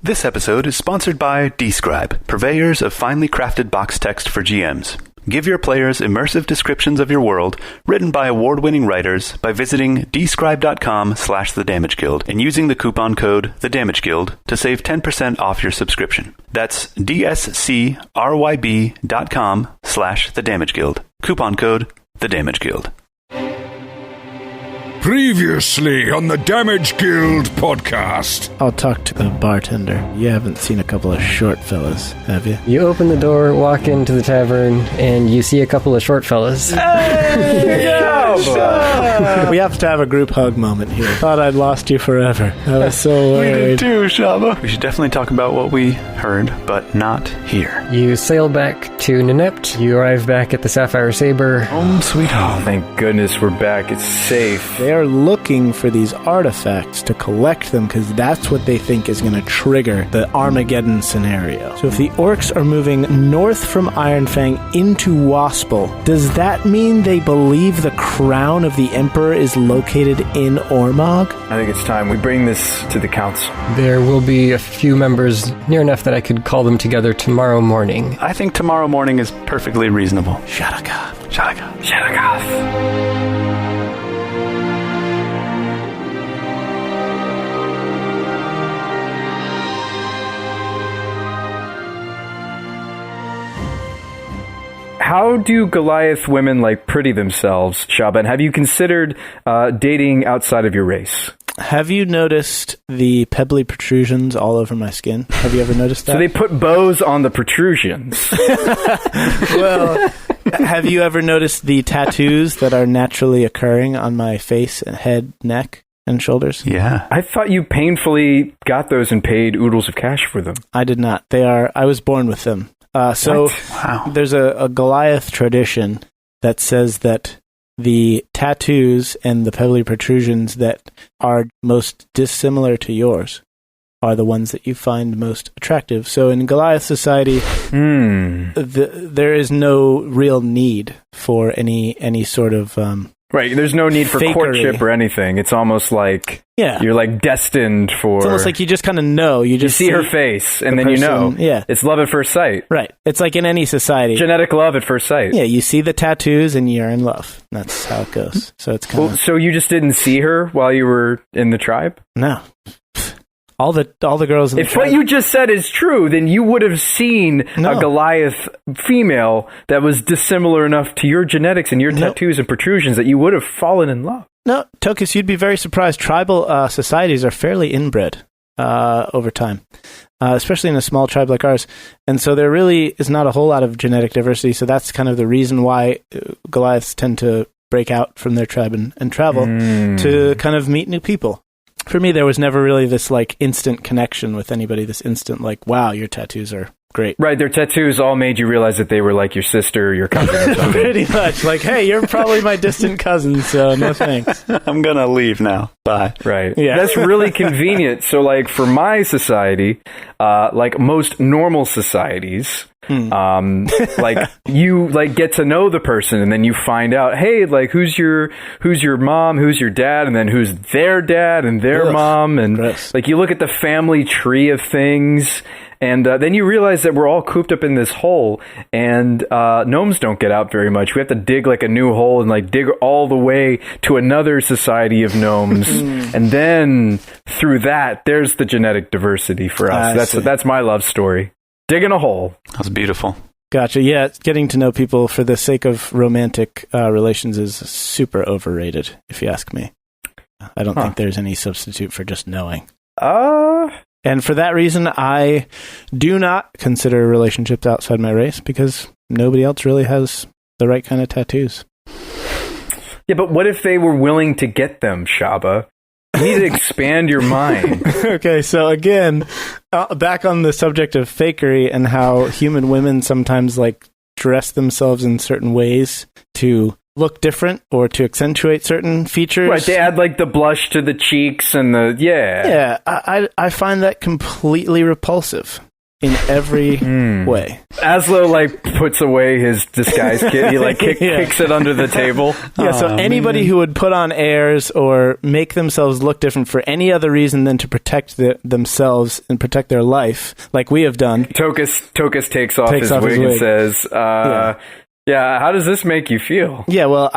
This episode is sponsored by Describe, purveyors of finely crafted box text for GMs. Give your players immersive descriptions of your world, written by award-winning writers, by visiting describe.com/thedamageguild and using the coupon code THEDAMAGEGUILD to save 10% off your subscription. That's dscryb.com/thedamageguild. Coupon code THEDAMAGEGUILD. Previously on the Damage Guild podcast. I'll talk to the bartender. You haven't seen a couple of short fellas, have you? You open the door, walk into the tavern, and you see a couple of short fellas. Hey, we have to have a group hug moment here. Thought I'd lost you forever. I was so worried. We did too, Shabba. We should definitely talk about what we heard, but not here. You sail back to Nenept. You arrive back at the Sapphire Saber. Home sweet home. Oh, thank goodness we're back. It's safe. They are looking for these artifacts to collect them because that's what they think is going to trigger the Armageddon scenario. So if the orcs are moving north from Ironfang into Waspel, does that mean they believe the crown of the Emperor is located in Ormog? I think it's time we bring this to the council. There will be a few members near enough that I could call them together tomorrow morning. I think tomorrow morning is perfectly reasonable. Shadagath. Shadagath. Shadagath. How do Goliath women pretty themselves, Shabba? And have you considered dating outside of your race? Have you noticed the pebbly protrusions all over my skin? Have you ever noticed that? So they put bows on the protrusions. Well, have you ever noticed the tattoos that are naturally occurring on my face and head, neck, and shoulders? Yeah. I thought you painfully got those and paid oodles of cash for them. I did not. I was born with them. Wow. There's a Goliath tradition that says that the tattoos and the pebbly protrusions that are most dissimilar to yours are the ones that you find most attractive. So in Goliath society, there is no real need for any sort of right, there's no need for fakery. courtship or anything. It's almost like you're destined for... It's almost like you just kind of know. You just see her face, and then person, you know. Yeah. It's love at first sight. Right. It's like in any society. Genetic love at first sight. Yeah, you see the tattoos and you're in love. That's how it goes. So it's kind of... So you just didn't see her while you were in the tribe? No. All the girls in the If tribe... what you just said is true, then you would have seen a Goliath female that was dissimilar enough to your genetics and your tattoos and protrusions that you would have fallen in love. No, Tokas, you'd be very surprised. Tribal societies are fairly inbred over time, especially in a small tribe like ours. And so there really is not a whole lot of genetic diversity, so that's kind of the reason why Goliaths tend to break out from their tribe and travel to kind of meet new people. For me, there was never really this instant connection with anybody, this instant wow, your tattoos are great. Right, their tattoos all made you realize that they were like your sister or your cousin or something. Pretty much. Hey, you're probably my distant cousin, so no thanks. I'm gonna leave now. Bye. Right. Yeah. That's really convenient. So for my society, most normal societies, you get to know the person and then you find out, hey, who's your mom, who's your dad, and then who's their dad and their mom, and gross. You look at the family tree of things. And then you realize that we're all cooped up in this hole, and gnomes don't get out very much. We have to dig a new hole and dig all the way to another society of gnomes, and then through that, there's the genetic diversity for us. That's my love story. Digging a hole. That's beautiful. Gotcha. Yeah, getting to know people for the sake of romantic relations is super overrated, if you ask me. I don't think there's any substitute for just knowing. And for that reason, I do not consider relationships outside my race because nobody else really has the right kind of tattoos. Yeah, but what if they were willing to get them, Shabba? You need to expand your mind. Okay, so again, back on the subject of fakery and how human women sometimes dress themselves in certain ways to look different or to accentuate certain features. Right, they add the blush to the cheeks and the... Yeah. Yeah, I find that completely repulsive. in every way. Azlo, like, puts away his disguise kit. He, like, kicks it under the table. Yeah, so anybody who would put on airs or make themselves look different for any other reason than to protect themselves and protect their life, like we have done. Tokas takes off his wig and says, yeah, how does this make you feel? Yeah, well,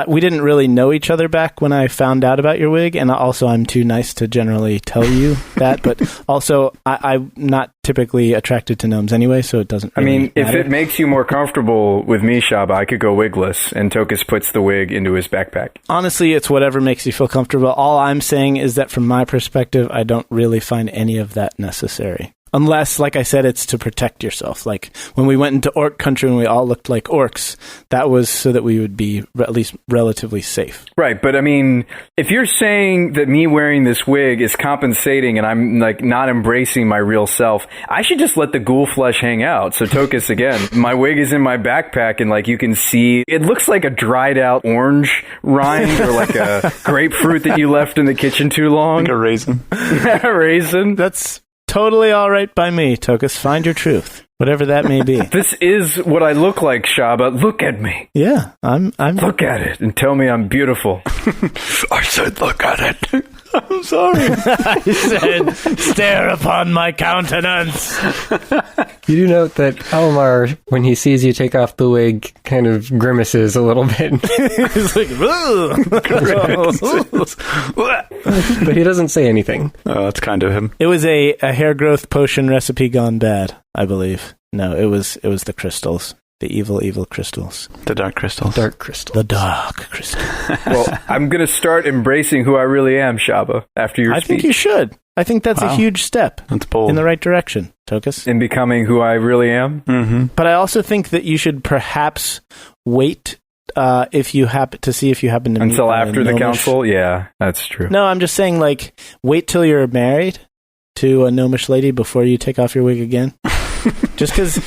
we didn't really know each other back when I found out about your wig, and also I'm too nice to generally tell you that, but also I'm not typically attracted to gnomes anyway, so it doesn't really matter. If it makes you more comfortable with me, Shabba, I could go wigless, and Tokas puts the wig into his backpack. Honestly, it's whatever makes you feel comfortable. All I'm saying is that from my perspective, I don't really find any of that necessary. Unless, like I said, it's to protect yourself. Like when we went into orc country and we all looked like orcs, that was so that we would be at least relatively safe. Right, but I mean, if you're saying that me wearing this wig is compensating and I'm like not embracing my real self, I should just let the ghoul flesh hang out. So Tokas, again, my wig is in my backpack and like you can see, it looks like a dried out orange rind or like a grapefruit that you left in the kitchen too long. Like a raisin. A raisin. That's totally all right by me, Tokas. Find your truth, whatever that may be. This is what I look like, Shabba. Look at me. Yeah, I'm. Look at it and tell me I'm beautiful. I said, look at it. I'm sorry. I said, stare upon my countenance. You do note that Almar, when he sees you take off the wig, kind of grimaces a little bit. He's like, but he doesn't say anything. Oh, that's kind of him. It was a hair growth potion recipe gone bad, I believe. No, it was the crystals. The evil crystals. The dark crystals. Dark crystal. The dark crystal. Well, I'm going to start embracing who I really am, Shabba, after your speech. I think you should. I think that's a huge step. That's bold. In the right direction, Tokas. In becoming who I really am? Mm-hmm. But I also think that you should perhaps wait if you happen to see if you happen to meet until after the gnomish council? Yeah, that's true. No, I'm just saying, like, wait till you're married to a gnomish lady before you take off your wig again. Just because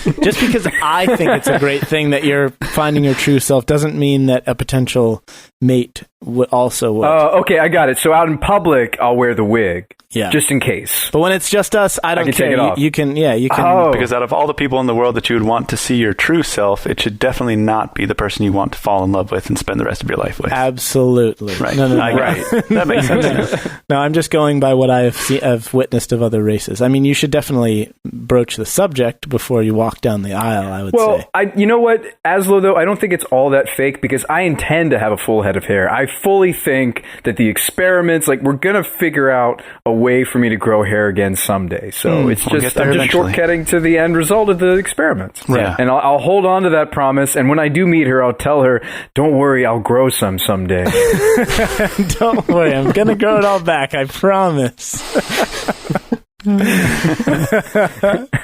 I think it's a great thing that you're finding your true self doesn't mean that a potential mate would also. Okay, I got it. So out in public, I'll wear the wig. Yeah. Just in case. But when it's just us, I don't can care. take it off. You can. Because out of all the people in the world that you would want to see your true self, it should definitely not be the person you want to fall in love with and spend the rest of your life with. Absolutely. Right. No. Right. That makes sense. No, I'm just going by what I've witnessed of other races. I mean, you should definitely broach the subject before you walk down the aisle, I would say. Well, you know what, Azlo, though, I don't think it's all that fake because I intend to have a full head of hair. I fully think that the experiments, like, we're going to figure out a way for me to grow hair again someday. So it's just, I'm just shortcutting to the end result of the experiments. Right. Yeah. And I'll hold on to that promise. And when I do meet her, I'll tell her, don't worry, I'll grow some someday. Don't worry, I'm going to grow it all back. I promise. Wow.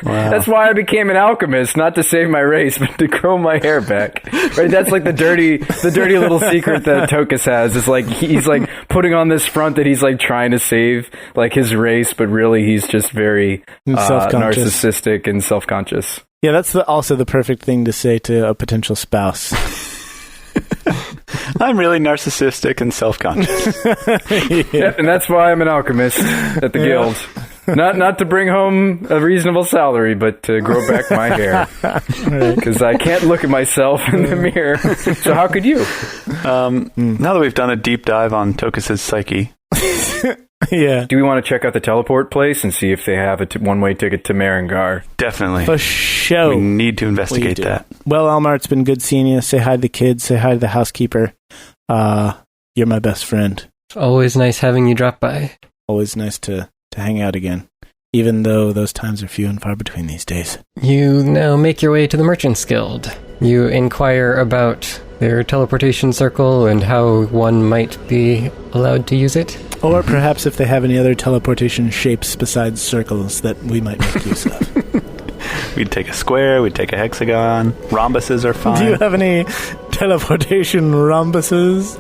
That's why I became an alchemist, not to save my race, but to grow my hair back. Right? That's like the dirty little secret that Tokas has. It's like he's like putting on this front that he's like trying to save like his race, but really he's just very narcissistic and self-conscious. Yeah, that's also the perfect thing to say to a potential spouse. I'm really narcissistic and self-conscious. Yep, and that's why I'm an alchemist at the guild. Not to bring home a reasonable salary, but to grow back my hair. Because I can't look at myself in the mirror. So how could you? Now that we've done a deep dive on Tokas' psyche. Yeah. Do we want to check out the teleport place and see if they have a one-way ticket to Merengian? Definitely. For sure. We need to investigate that. Well, Almar, it's been good seeing you. Say hi to the kids. Say hi to the housekeeper. You're my best friend. It's always nice having you drop by. Always nice to hang out again, even though those times are few and far between these days. You now make your way to the Merchants Guild. You inquire about their teleportation circle and how one might be allowed to use it. Or perhaps if they have any other teleportation shapes besides circles that we might make use of. We'd take a square, we'd take a hexagon. Rhombuses are fine. Do you have any teleportation rhombuses?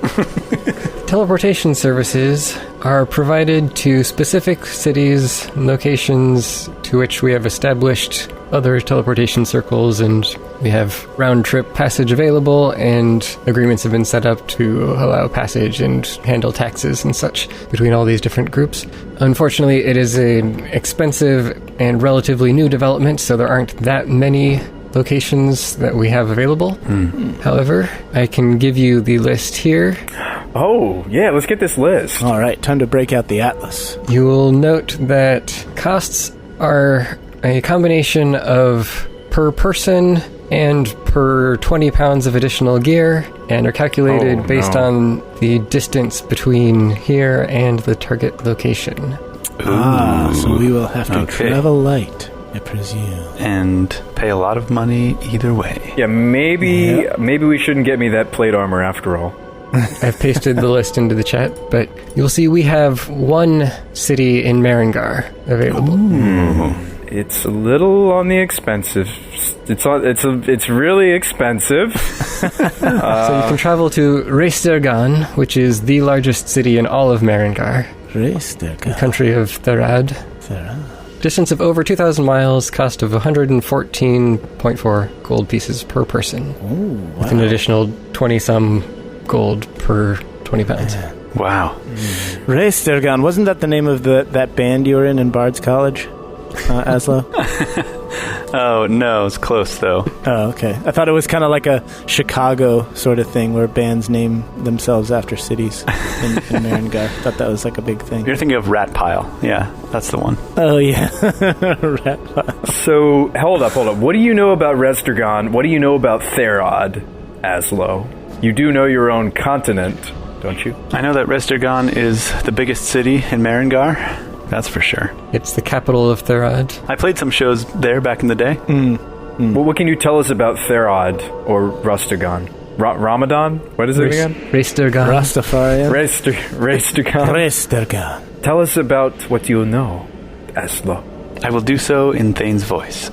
Teleportation services are provided to specific cities and locations to which we have established other teleportation circles, and we have round-trip passage available, and agreements have been set up to allow passage and handle taxes and such between all these different groups. Unfortunately, it is an expensive and relatively new development, so there aren't that many locations that we have available. However, I can give you the list here. Oh, yeah, let's get this list. All right, time to break out the atlas. You will note that costs are a combination of per person and per 20 pounds of additional gear, and are calculated based on the distance between here and the target location. So we will have to travel light, I presume. And pay a lot of money either way. Yeah, maybe we shouldn't get me that plate armor after all. I've pasted the list into the chat, but you'll see we have one city in Merengian available. It's a little on the expensive. It's really expensive. So you can travel to Reistergan, which is the largest city in all of Merengian, the country of Therad. Distance of over 2,000 miles, cost of 114.4 gold pieces per person, with an additional 20-some gold per 20 pounds. Wow. Reistergan, wasn't that the name of that band you were in Bard's College, Azlo? Oh, no, it's close, though. Oh, okay. I thought it was kind of like a Chicago sort of thing where bands name themselves after cities in Merengian. I thought that was like a big thing. You're thinking of Rat Pile. Yeah, that's the one. Oh, yeah. Rat Pile. So, hold up. What do you know about Reistergan? What do you know about Therad, Azlo? You do know your own continent, don't you? I know that Reistergan is the biggest city in Merengian. That's for sure. It's the capital of Therad. I played some shows there back in the day. Well, what can you tell us about Therad or Reistergan? Ramadan? What is it again? Reistergan. Rastafarian. Reistergan. Tell us about what you know, Azlo. I will do so in Thane's voice.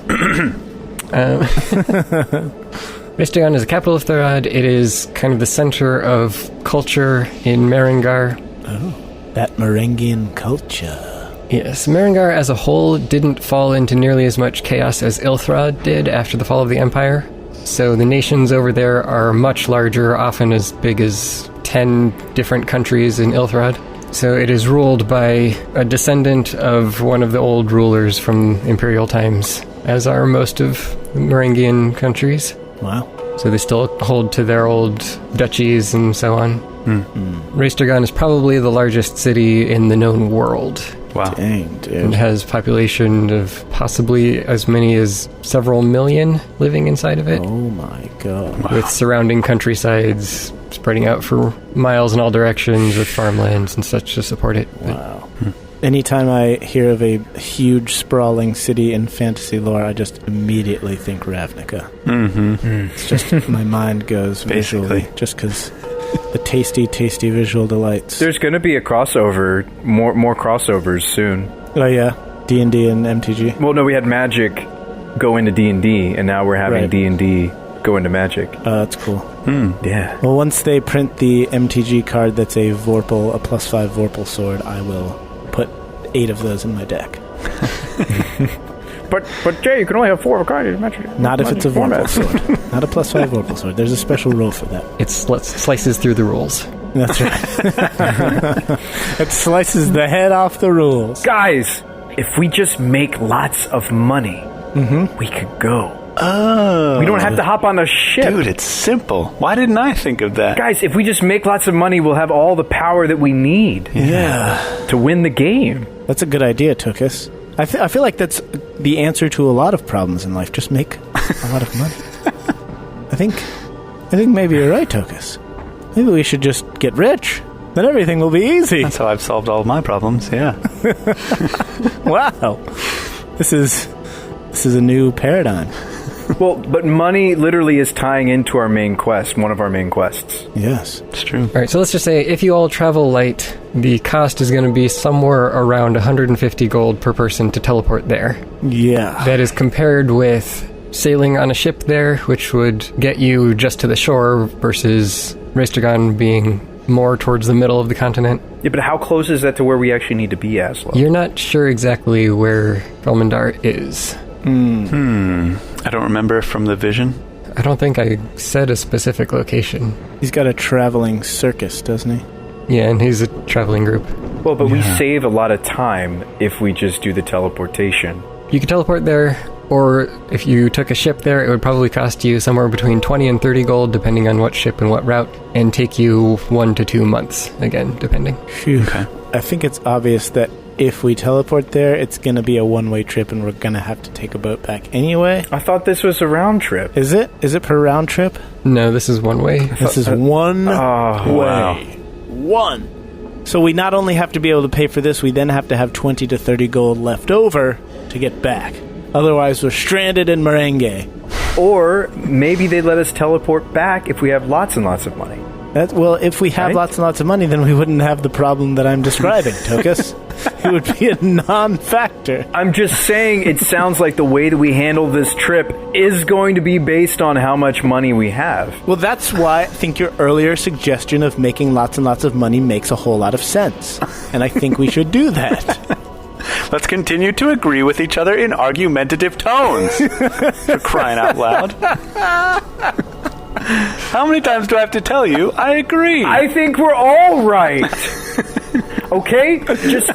Reistergan is the capital of Therad. It is kind of the center of culture in Merengian. Oh, that Merengian culture. Yes, Merengian as a whole didn't fall into nearly as much chaos as Ilthrad did after the fall of the Empire. So the nations over there are much larger, often as big as 10 different countries in Ilthrad. So it is ruled by a descendant of one of the old rulers from Imperial times, as are most of the Merengian countries. Wow. So they still hold to their old duchies and so on. Reistergan is probably the largest city in the known world. Wow. Dang, dude. It has population of possibly as many as several million living inside of it. Oh my god. Wow. With surrounding countrysides spreading out for miles in all directions with farmlands and such to support it. Wow. Anytime I hear of a huge, sprawling city in fantasy lore, I just immediately think Ravnica. It's just, my mind goes visually, just because the tasty visual delights. There's going to be a crossover, more crossovers soon. Oh yeah, D&D and MTG. Well, no, we had Magic go into D&D, and now we're having D&D go into Magic. Oh, that's cool. Yeah. Well, once they print the MTG card that's a Vorpal, a +5 Vorpal sword, I will put 8 of those in my deck. But Jay, you can only have 4 of a kind in Magic. Not if it's a Vorpal sword. Not a +5 Vorpal sword. There's a special rule for that. It slices through the rules. That's right. It slices the head off the rules. Guys, if we just make lots of money, we could go. Oh. We don't have to hop on a ship. Dude, it's simple. Why didn't I think of that? Guys, if we just make lots of money, we'll have all the power that we need to win the game. That's a good idea, Tokas. I feel like that's the answer to a lot of problems in life. Just make a lot of money. I think maybe you're right, Tokas. Maybe we should just get rich. Then everything will be easy. That's how I've solved all of my problems, yeah. Wow. This is a new paradigm. Well, but money literally is tying into our main quest, one of our main quests. Yes. It's true. All right, so let's just say if you all travel light, the cost is going to be somewhere around 150 gold per person to teleport there. Yeah. That is compared with sailing on a ship there, which would get you just to the shore, versus Reistergan being more towards the middle of the continent. Yeah, but how close is that to where we actually need to be, Azlo? You're not sure exactly where Felmandar is. I don't remember from the vision. I don't think I said a specific location. He's got a traveling circus, doesn't he? Yeah, and he's a traveling group. Well, but we save a lot of time if we just do the teleportation. You could teleport there, or if you took a ship there, it would probably cost you somewhere between 20 and 30 gold, depending on what ship and what route, and take you 1 to 2 months, again, depending. Phew. Okay. I think it's obvious that if we teleport there, it's going to be a one-way trip, and we're going to have to take a boat back anyway. I thought this was a round trip. Is it? Is it per round trip? No, this is one way. This is one way. Wow. One. So we not only have to be able to pay for this, we then have to have 20 to 30 gold left over to get back. Otherwise, we're stranded in Merengian. Or maybe they let us teleport back if we have lots and lots of money. Well, if we have lots and lots of money, then we wouldn't have the problem that I'm describing, Tokas. It would be a non-factor. I'm just saying it sounds like the way that we handle this trip is going to be based on how much money we have. Well, that's why I think your earlier suggestion of making lots and lots of money makes a whole lot of sense. And I think we should do that. Let's continue to agree with each other in argumentative tones. For crying out loud. How many times do I have to tell you I agree? I think we're all right. Okay? Just...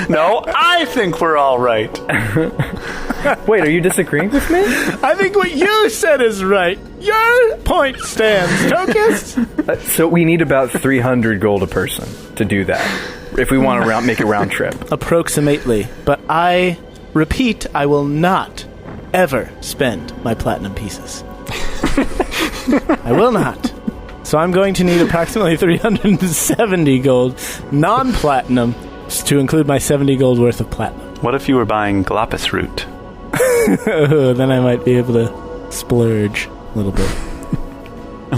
No, I think we're all right. Wait, are you disagreeing with me? I think what you said is right. Your point stands, Tokas. So we need about 300 gold a person to do that. If we want to make a round trip. Approximately. But I repeat, I will not ever spend my platinum pieces. I will not. So I'm going to need approximately 370 gold, non-platinum, to include my 70 gold worth of platinum. What if you were buying Galapagos route? Then I might be able to splurge a little bit.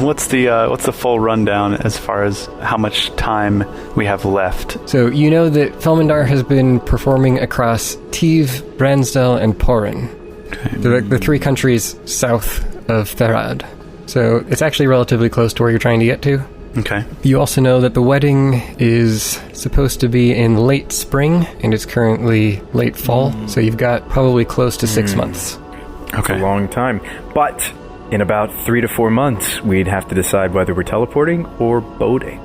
What's the full rundown as far as how much time we have left? So you know that Felmandar has been performing across Tiv, Bransdell, and Porin. Okay. They're the 3 countries south of Ferad. So it's actually relatively close to where you're trying to get to. Okay. You also know that the wedding is supposed to be in late spring, and it's currently late fall, so you've got probably close to 6 months. That's a long time. But in about 3 to 4 months, we'd have to decide whether we're teleporting or boating.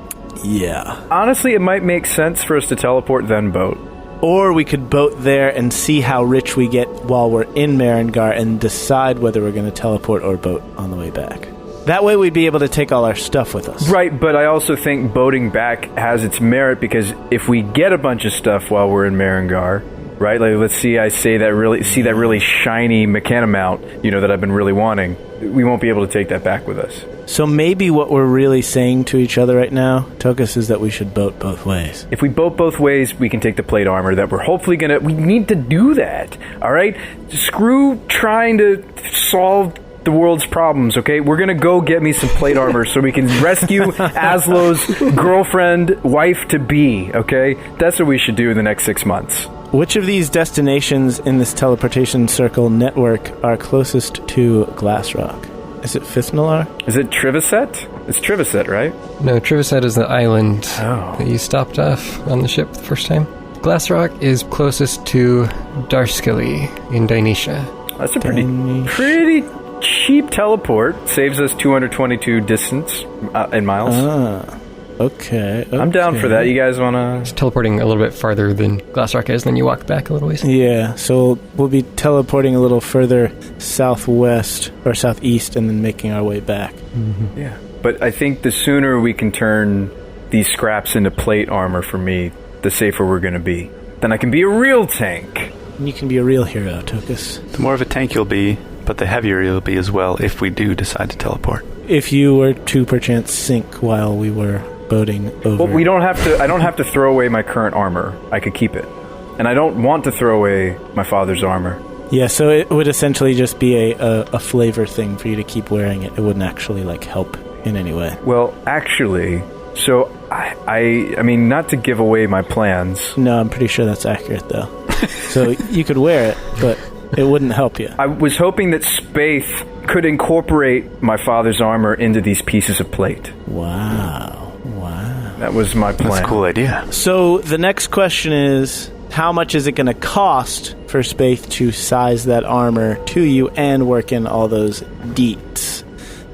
Yeah. Honestly, it might make sense for us to teleport, then boat. Or we could boat there and see how rich we get while we're in Merengian and decide whether we're going to teleport or boat on the way back. That way we'd be able to take all our stuff with us. Right, but I also think boating back has its merit because if we get a bunch of stuff while we're in Merengian, right? Like, let's see, I see that really shiny Mechanamount, that I've been really wanting. We won't be able to take that back with us. So maybe what we're really saying to each other right now, Tokas, is that we should boat both ways. If we boat both ways, we can take the plate armor that we're hopefully we need to do that, all right? Screw trying to solve the world's problems, okay? We're gonna go get me some plate armor so we can rescue Azlo's girlfriend, wife-to-be, okay? That's what we should do in the next 6 months. Which of these destinations in this teleportation circle network are closest to Glassrock? Is it Fisnalar? Is it Triviset? It's Triviset, right? No, Triviset is the island that you stopped off on the ship the first time. Glassrock is closest to Darskili in Dynesia. That's a pretty cheap teleport. Saves us 222 distance in miles. Okay. I'm down for that. You guys want to... It's teleporting a little bit farther than Glassrock is, then you walk back a little ways. Yeah, so we'll be teleporting a little further southwest or southeast and then making our way back. Mm-hmm. Yeah, but I think the sooner we can turn these scraps into plate armor for me, the safer we're going to be. Then I can be a real tank. And you can be a real hero, Tokas. The more of a tank you'll be, but the heavier you'll be as well if we do decide to teleport. If you were to perchance sink while we were boating over... Well, I don't have to throw away my current armor. I could keep it. And I don't want to throw away my father's armor. Yeah, so it would essentially just be a flavor thing for you to keep wearing it. It wouldn't actually, help in any way. Well, actually... So, I mean, not to give away my plans... No, I'm pretty sure that's accurate, though. So, you could wear it, but it wouldn't help you. I was hoping that Spaith could incorporate my father's armor into these pieces of plate. Wow. That was my plan. That's a cool idea. So the next question is, how much is it going to cost for Spaith to size that armor to you and work in all those deets?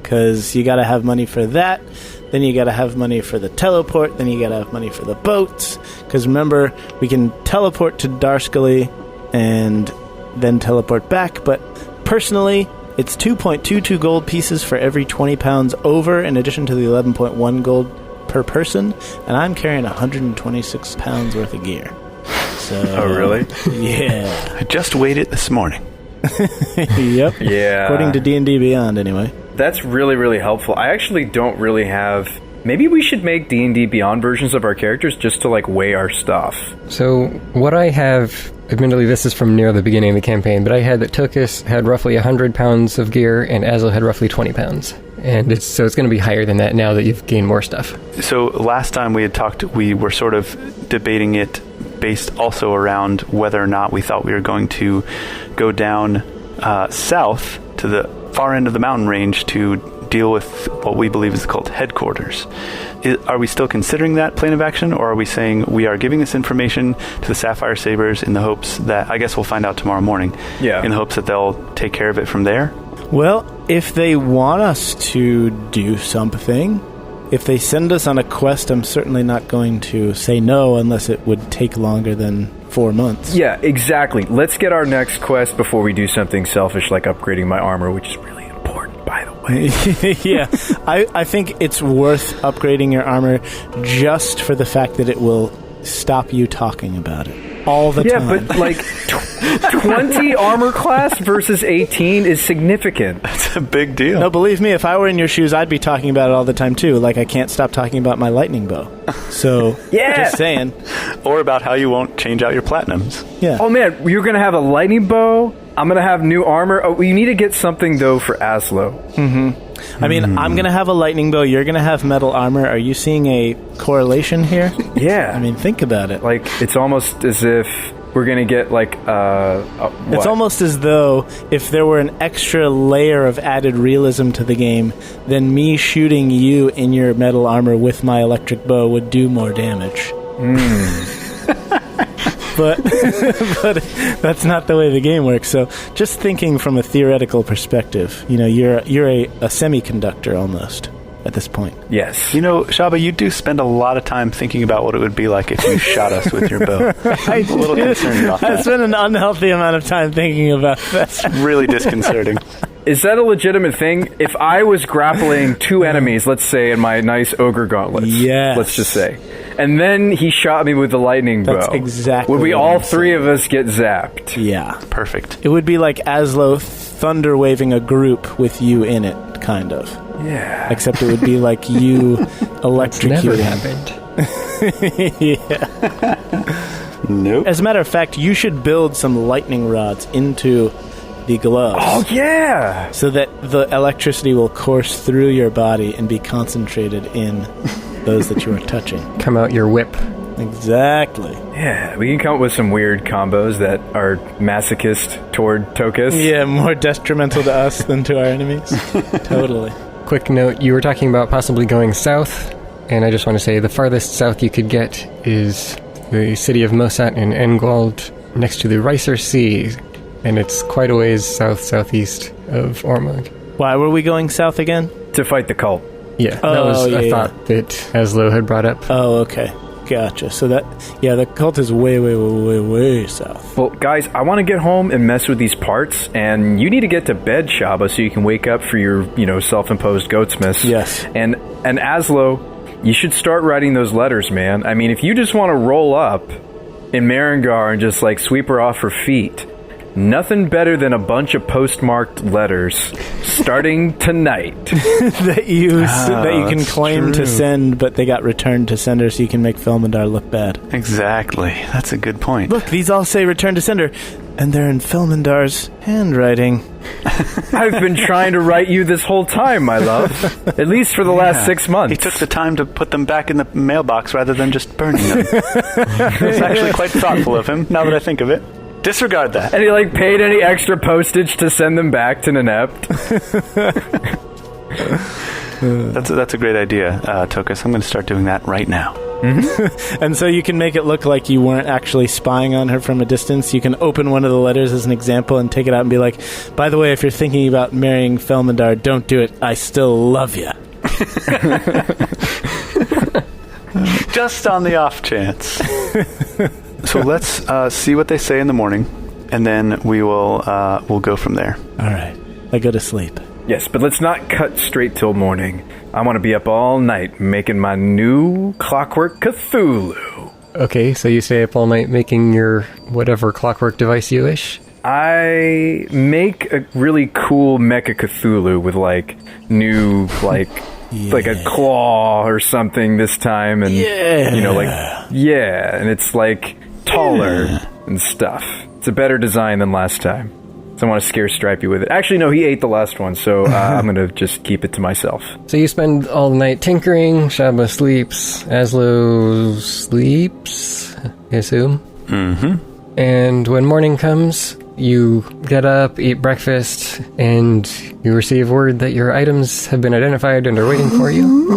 Because you got to have money for that. Then you got to have money for the teleport. Then you got to have money for the boats. Because remember, we can teleport to Darscali and then teleport back. But personally, it's 2.22 gold pieces for every 20 pounds over, in addition to the 11.1 gold per person. And I'm carrying 126 pounds worth of gear. So, oh, really? Yeah. I just weighed it this morning. Yep. Yeah. According to D&D Beyond, anyway. That's really, really helpful. I actually don't really have... Maybe we should make D&D Beyond versions of our characters just to, like, weigh our stuff. So, what I have... Admittedly, this is from near the beginning of the campaign, but I had that Tokas had roughly 100 pounds of gear, and Azlo had roughly 20 pounds. And it's going to be higher than that now that you've gained more stuff. So last time we had talked, we were sort of debating it based also around whether or not we thought we were going to go down south to the far end of the mountain range to deal with what we believe is the cult headquarters. Are we still considering that plan of action, or are we saying we are giving this information to the Sapphire Sabers in the hopes that, I guess we'll find out tomorrow morning, in the hopes that they'll take care of it from there? Well, if they want us to do something, if they send us on a quest, I'm certainly not going to say no unless it would take longer than 4 months. Yeah, exactly. Let's get our next quest before we do something selfish like upgrading my armor, which is really important, by the way. Yeah, I think it's worth upgrading your armor just for the fact that it will stop you talking about it all the time. Yeah, but like 20 armor class versus 18 is significant. That's a big deal. No, believe me, if I were in your shoes, I'd be talking about it all the time too. Like, I can't stop talking about my lightning bow. So, yeah, just saying. Or about how you won't change out your platinums. Yeah. Oh man, you're gonna have a lightning bow. I'm gonna have new armor. Oh, we need to get something though for Azlo. Mm-hmm. I mean, I'm going to have a lightning bow. You're going to have metal armor. Are you seeing a correlation here? Yeah. I mean, think about it. Like, it's almost as if we're going to get, like, It's almost as though if there were an extra layer of added realism to the game, then me shooting you in your metal armor with my electric bow would do more damage. But that's not the way the game works. So just thinking from a theoretical perspective, you know, you're a semiconductor almost at this point. Yes. You know, Shabba, you do spend a lot of time thinking about what it would be like if you shot us with your bow. I'm a little concerned about that. I spend an unhealthy amount of time thinking about that. It's really disconcerting. Is that a legitimate thing? If I was grappling two enemies, let's say in my nice ogre gauntlets, let's just say, and then he shot me with the lightning bow, that's exactly would we what all I'm three saying. of us get zapped? Yeah. Perfect. It would be like Azlo thunder waving a group with you in it, kind of. Yeah. Except it would be like you electrocuting. Never happened. Yeah. Nope. As a matter of fact, you should build some lightning rods into the gloves. Oh, yeah! So that the electricity will course through your body and be concentrated in those that you are touching. Come out your whip. Exactly. Yeah, we can come up with some weird combos that are masochist toward Tokas. Yeah, more detrimental to us than to our enemies. Totally. Quick note, you were talking about possibly going south, and I just want to say the farthest south you could get is the city of Mosat in Engwald, next to the Ricer Sea, and it's quite a ways south-southeast of Ormug. Why were we going south again? To fight the cult. Yeah, that was a thought that Azlo had brought up. Oh, okay. Gotcha. So the cult is way, way, way, way, way south. Well, guys, I want to get home and mess with these parts, and you need to get to bed, Shabba, so you can wake up for your, self-imposed goatsmiths. Yes. And Azlo, you should start writing those letters, man. I mean, if you just want to roll up in Merengian and just, sweep her off her feet, nothing better than a bunch of postmarked letters starting tonight. that you can claim to send, but they got returned to sender, so you can make Felmandar look bad. Exactly. That's a good point. Look, these all say return to sender, and they're in Felmandar's handwriting. I've been trying to write you this whole time, my love. At least for the last 6 months. He took the time to put them back in the mailbox rather than just burning them. It's actually quite thoughtful of him, now that I think of it. Disregard that. And he paid any extra postage to send them back to Nenept. That's a great idea, Tokas. I'm going to start doing that right now. And so you can make it look like you weren't actually spying on her from a distance. You can open one of the letters as an example and take it out and be like, by the way, if you're thinking about marrying Felmandar, don't do it. I still love you. Just on the off chance. So let's see what they say in the morning, and then we'll go from there. All right. I go to sleep. Yes, but let's not cut straight till morning. I want to be up all night making my new clockwork Cthulhu. Okay, so you stay up all night making your whatever clockwork device you wish? I make a really cool Mecha Cthulhu with, like, new, like... like a claw or something this time, and you know, like, and it's like taller and stuff. It's a better design than last time, so I want to scare Stripey with it. Actually, no, he ate the last one, so I'm gonna just keep it to myself. So you spend all the night tinkering. Shabba sleeps. Azlo sleeps, I assume. Mm-hmm. And when morning comes, you get up, eat breakfast, and you receive word that your items have been identified and are waiting for you.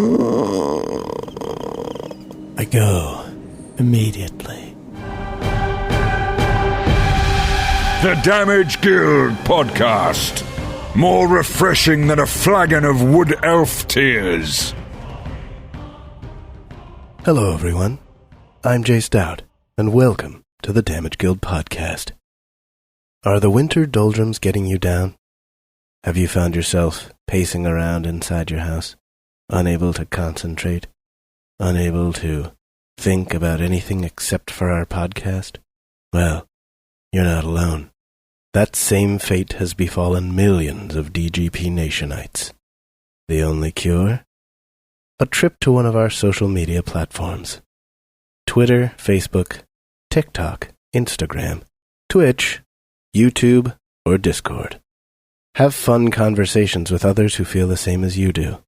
I go immediately. The Damage Guild Podcast. More refreshing than a flagon of wood elf tears. Hello, everyone. I'm Jay Stout, and welcome to the Damage Guild Podcast. Are the winter doldrums getting you down? Have you found yourself pacing around inside your house, unable to concentrate, unable to think about anything except for our podcast? Well, you're not alone. That same fate has befallen millions of DGP Nationites. The only cure? A trip to one of our social media platforms. Twitter, Facebook, TikTok, Instagram, Twitch, YouTube, or Discord. Have fun conversations with others who feel the same as you do.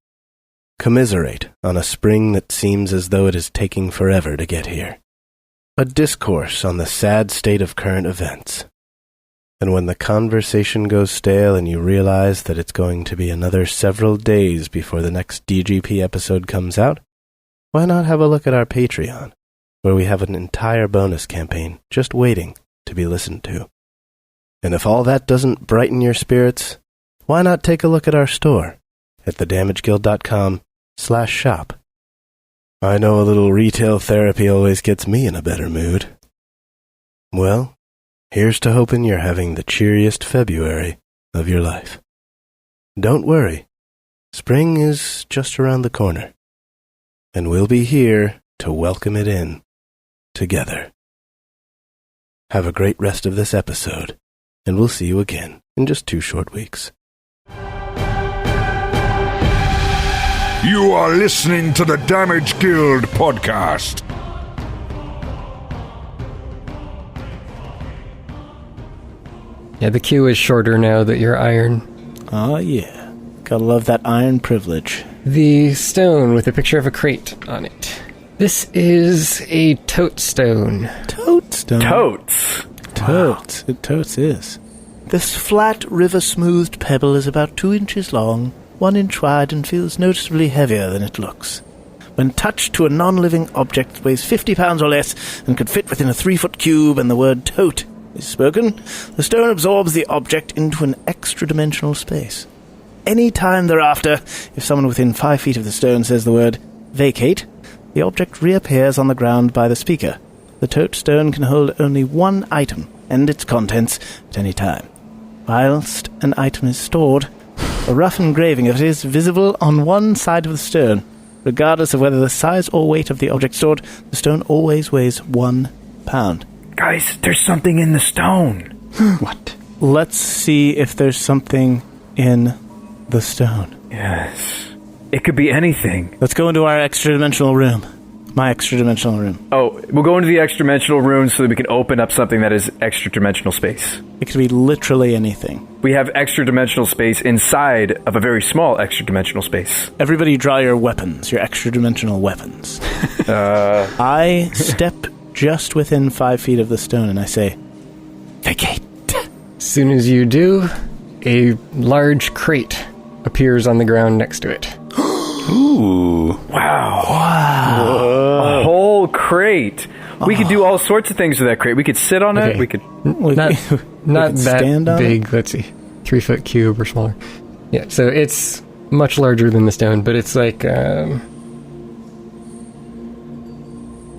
Commiserate on a spring that seems as though it is taking forever to get here. A discourse on the sad state of current events. And when the conversation goes stale and you realize that it's going to be another several days before the next DGP episode comes out, why not have a look at our Patreon, where we have an entire bonus campaign just waiting to be listened to. And if all that doesn't brighten your spirits, why not take a look at our store at thedamageguild.com/shop. I know a little retail therapy always gets me in a better mood. Well, here's to hoping you're having the cheeriest February of your life. Don't worry, spring is just around the corner, and we'll be here to welcome it in together. Have a great rest of this episode, and we'll see you again in just 2 short weeks. You are listening to the Damage Guild Podcast. Yeah, the queue is shorter now that you're iron. Oh, yeah. Gotta love that iron privilege. The stone with a picture of a crate on it. This is a tote stone. Tote stone? Totes. Totes. It totes is. This flat, river-smoothed pebble is about 2 inches long, 1 inch wide, and feels noticeably heavier than it looks. When touched to a non-living object that weighs 50 pounds or less and could fit within a 3-foot cube and the word tote is spoken, the stone absorbs the object into an extra-dimensional space. Any time thereafter, if someone within 5 feet of the stone says the word vacate, the object reappears on the ground by the speaker. The tote stone can hold only 1 item and its contents at any time. Whilst an item is stored, a rough engraving of it is visible on one side of the stone. Regardless of whether the size or weight of the object stored, the stone always weighs 1 pound. Guys, there's something in the stone. What? Let's see if there's something in the stone. Yes. It could be anything. Let's go into our extra-dimensional room. My extra-dimensional room. Oh, we'll go into the extra-dimensional room so that we can open up something that is extra-dimensional space. It could be literally anything. We have extra-dimensional space inside of a very small extra-dimensional space. Everybody draw your weapons, your extra-dimensional weapons. I step just within 5 feet of the stone and I say, vacate. As soon as you do, a large crate appears on the ground next to it. Ooh. Wow. A whole crate. We could do all sorts of things with that crate. We could sit on it. We could... Not that stand on big. Let's see. 3-foot cube or smaller. Yeah, so it's much larger than the stone, but it's like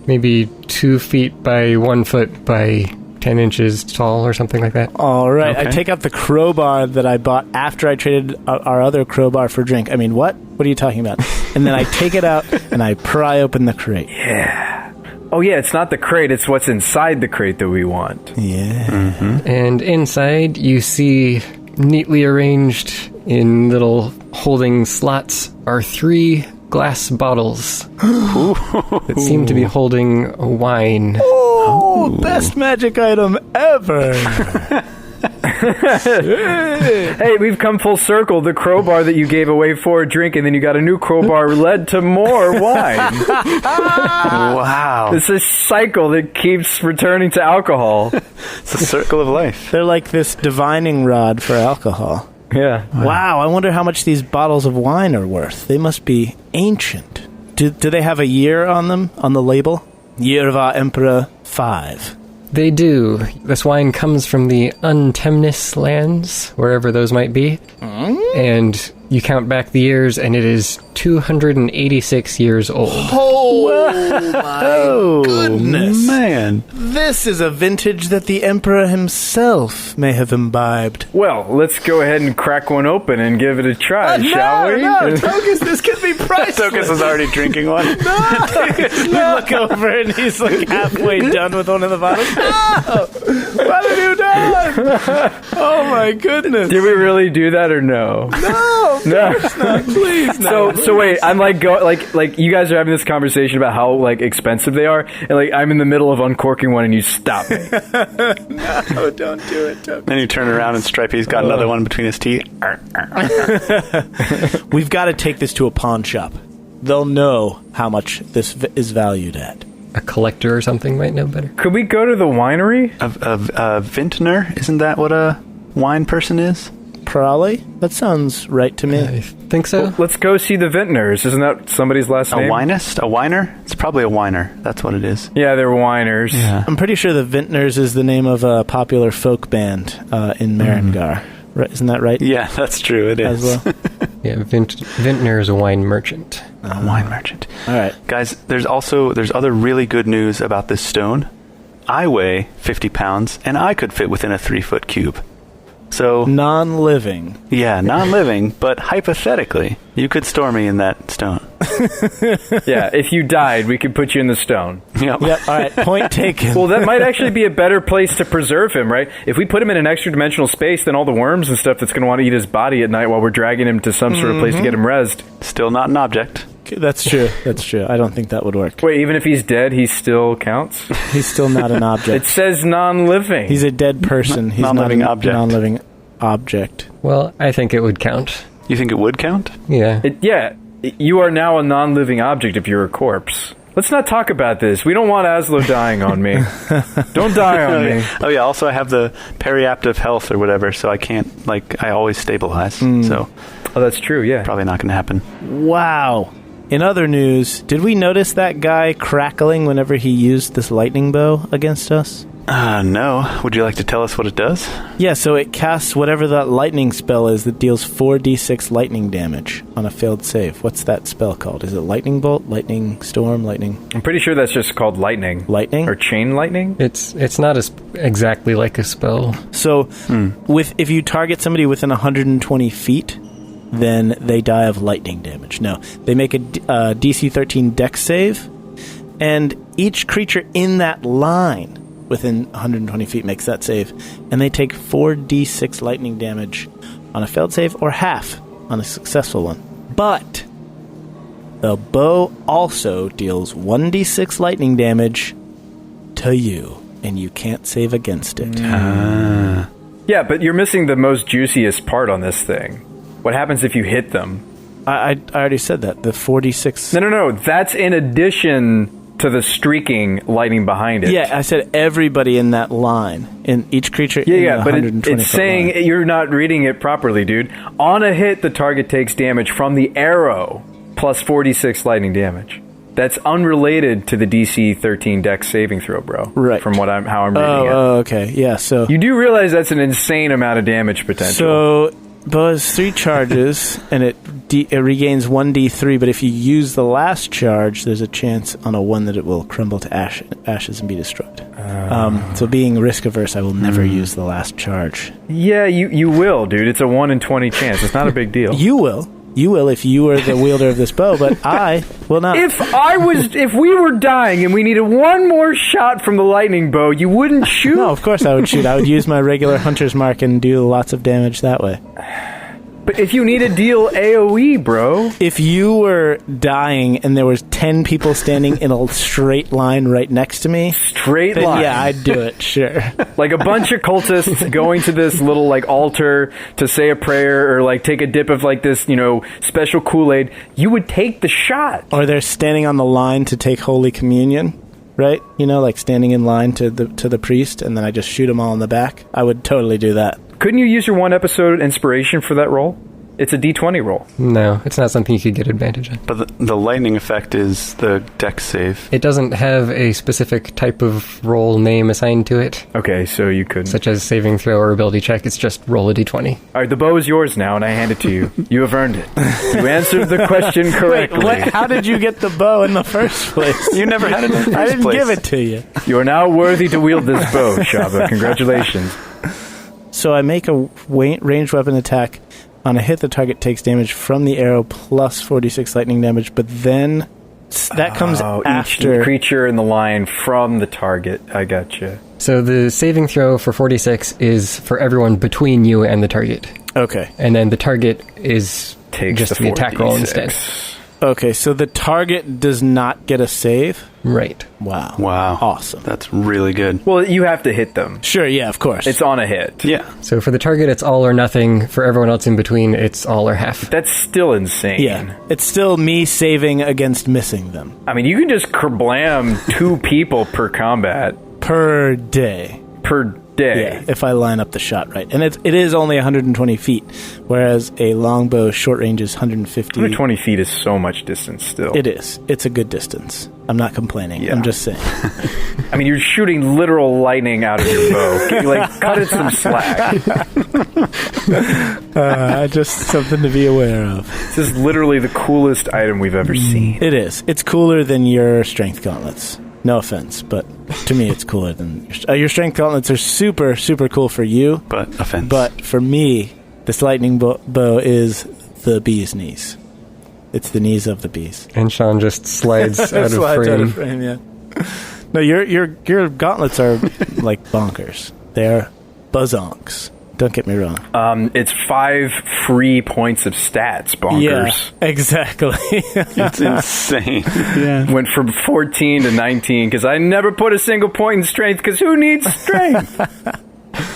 maybe 2 feet by 1 foot by 10 inches tall or something like that. All right. Okay. I take out the crowbar that I bought after I traded our other crowbar for drink. I mean, what? What are you talking about? And then I take it out and I pry open the crate. Yeah. Oh, yeah, it's not the crate. It's what's inside the crate that we want. Yeah. Mm-hmm. And inside, you see neatly arranged in little holding slots are 3 glass bottles that seem to be holding wine. Oh, best magic item ever. Hey, we've come full circle. The crowbar that you gave away for a drink, and then you got a new crowbar led to more wine. Wow. It's a cycle that keeps returning to alcohol. It's a circle of life. They're like this divining rod for alcohol. Yeah. Wow, I wonder how much these bottles of wine are worth. They must be ancient. Do they have a year on them, on the label? Year of our Emperor 5. They do. This wine comes from the Untemnis lands, wherever those might be. And you count back the years, and it is 286 years old. Oh, my goodness. Man. This is a vintage that the Emperor himself may have imbibed. Well, let's go ahead and crack one open and give it a try, shall we? No, Tokas, this could be priceless. Tokas is already drinking one. We look over and he's like halfway done with one of the bottles. No! What have you done? Oh my goodness. Did we really do that or no? No, please no. So wait, I'm like you guys are having this conversation about how like expensive they are, and like I'm in the middle of uncorking one and you stop me. No, don't do it, Tokas. Then you turn around and Stripey's got another one between his teeth. We've got to take this to a pawn shop. They'll know how much this is valued at. A collector or something might know better. Could we go to the winery? A Vintner? Isn't that what a wine person is? Probably. That sounds right to me. I think so. Well, let's go see the Vintners. Isn't that somebody's last A name? winist? A winer? It's probably a whiner. That's what it is. Yeah, they're winers. Yeah. I'm pretty sure the Vintners is the name of a popular folk band in Merengian. Right, isn't that right? Yeah, that's true. It is. Azlo? Yeah, Vintner is a wine merchant. A wine merchant. All right. Guys, there's other really good news about this stone. I weigh 50 pounds, and I could fit within a 3-foot cube. So, Non-living. yeah, non-living, but hypothetically, you could store me in that stone. Yeah, if you died, we could put you in the stone. Yep. Yep. All right. Point taken. Well, that might actually be a better place to preserve him, right? If we put him in an extra dimensional space, then all the worms and stuff that's going to want to eat his body at night while we're dragging him to some sort of place to get him rezzed. Still not an object. That's true. That's true. I don't think that would work. Wait, even if he's dead, he still counts? He's still not an It object. says non-living. He's a dead person. He's Non-living not object. a non-living object. Well, I think it would count. You think it would count? Yeah. Yeah, you are now a non-living object if you're a corpse. Let's not talk about this. We don't want Azlo dying on me. Don't die on me. Oh yeah, also I have the periaptive health or whatever, so I can't, I always stabilize. So, Oh, that's true, yeah. probably not going to happen. Wow. In other news, did we notice that guy crackling whenever he used this lightning bow against us? No. Would you like to tell us what it does? Yeah, so it casts whatever that lightning spell is that deals 4d6 lightning damage on a failed save. What's that spell called? Is it lightning bolt, lightning storm, lightning? I'm pretty sure that's just called lightning. Lightning? Or chain lightning? It's not exactly like a spell. So, if you target somebody within 120 feet, then they die of lightning damage. No, they make a DC 13 dex save, and each creature in that line within 120 feet makes that save, and they take 4d6 lightning damage on a failed save or half on a successful one. But the bow also deals 1d6 lightning damage to you, and you can't save against it. Yeah, but you're missing the most juiciest part on this thing. What happens if you hit them? I already said that. The 4d6... No. That's in addition to the streaking lightning behind it. Yeah, I said everybody in that line. In each creature in the But 120 it's saying you're not reading it properly, dude. On a hit, the target takes damage from the arrow, plus 46 lightning damage. That's unrelated to the DC 13 Dex saving throw, bro. Right. From how I'm reading it. Oh, okay. Yeah, so... You do realize that's an insane amount of damage potential. So, bow has 3 charges, and it regains 1d3, but if you use the last charge, there's a chance on a 1 that it will crumble to ashes and be destroyed. So being risk-averse, I will never use the last charge. Yeah, you will, dude. It's a 1 in 20 chance. It's not a big deal. You will. You will if you are the wielder of this bow, but I will not. If we were dying and we needed one more shot from the lightning bow, you wouldn't shoot? No, of course I would shoot. I would use my regular hunter's mark and do lots of damage that way. But if you need to deal AoE, bro. If you were dying and there was 10 people standing in a straight line right next to me... Straight line? Yeah, I'd do it, sure. Like a bunch of cultists going to this little, like, altar to say a prayer or, like, take a dip of, like, this, special Kool-Aid. You would take the shot. Or they're standing on the line to take Holy Communion, right? Like standing in line to the priest, and then I just shoot them all in the back. I would totally do that. Couldn't you use your 1 episode inspiration for that roll? It's a D20 roll. No, it's not something you could get advantage on. But the lightning effect is the dex save. It doesn't have a specific type of roll name assigned to it. Okay, so you couldn't. Such as saving throw or ability check. It's just roll a D20. All right, the bow is yours now, and I hand it to you. You have earned it. You answered the question correctly. Wait, how did you get the bow in the first place? You never had it in the first I didn't place. give it to you. You are now worthy to wield this bow, Shabba. Congratulations. So I make a ranged weapon attack. On a hit, the target takes damage from the arrow plus 46 lightning damage, but then that comes after... Each creature in the line from the target. I gotcha. So the saving throw for 46 is for everyone between you and the target. Okay. And then the target is just the attack roll instead. Okay, so the target does not get a save? Right. Wow. Awesome. That's really good. Well, you have to hit them. Sure, yeah, of course. It's on a hit. Yeah. So for the target, it's all or nothing. For everyone else in between, it's all or half. That's still insane. Yeah. It's still me saving against missing them. I mean, you can just kerblam 2 people per combat. Per day. Per day. Yeah, if I line up the shot right. And it is only 120 feet, whereas a longbow short range is 150. 120 feet is so much distance still. It is. It's a good distance. I'm not complaining. Yeah. I'm just saying. I mean, you're shooting literal lightning out of your bow. Can you, cut it some slack? Just something to be aware of. This is literally the coolest item we've ever seen. It is. It's cooler than your strength gauntlets. No offense, but to me it's cooler than... your strength gauntlets are super, super cool for you. But offense. But for me, this lightning bow is the bee's knees. It's the knees of the bees. And Sean just slides out of frame. Yeah. No, your gauntlets are like bonkers. They're buzzonks. Don't get me wrong. It's 5 free points of stats, bonkers. Yeah, exactly. It's insane. Yeah. Went from 14 to 19 because I never put a single point in strength because who needs strength?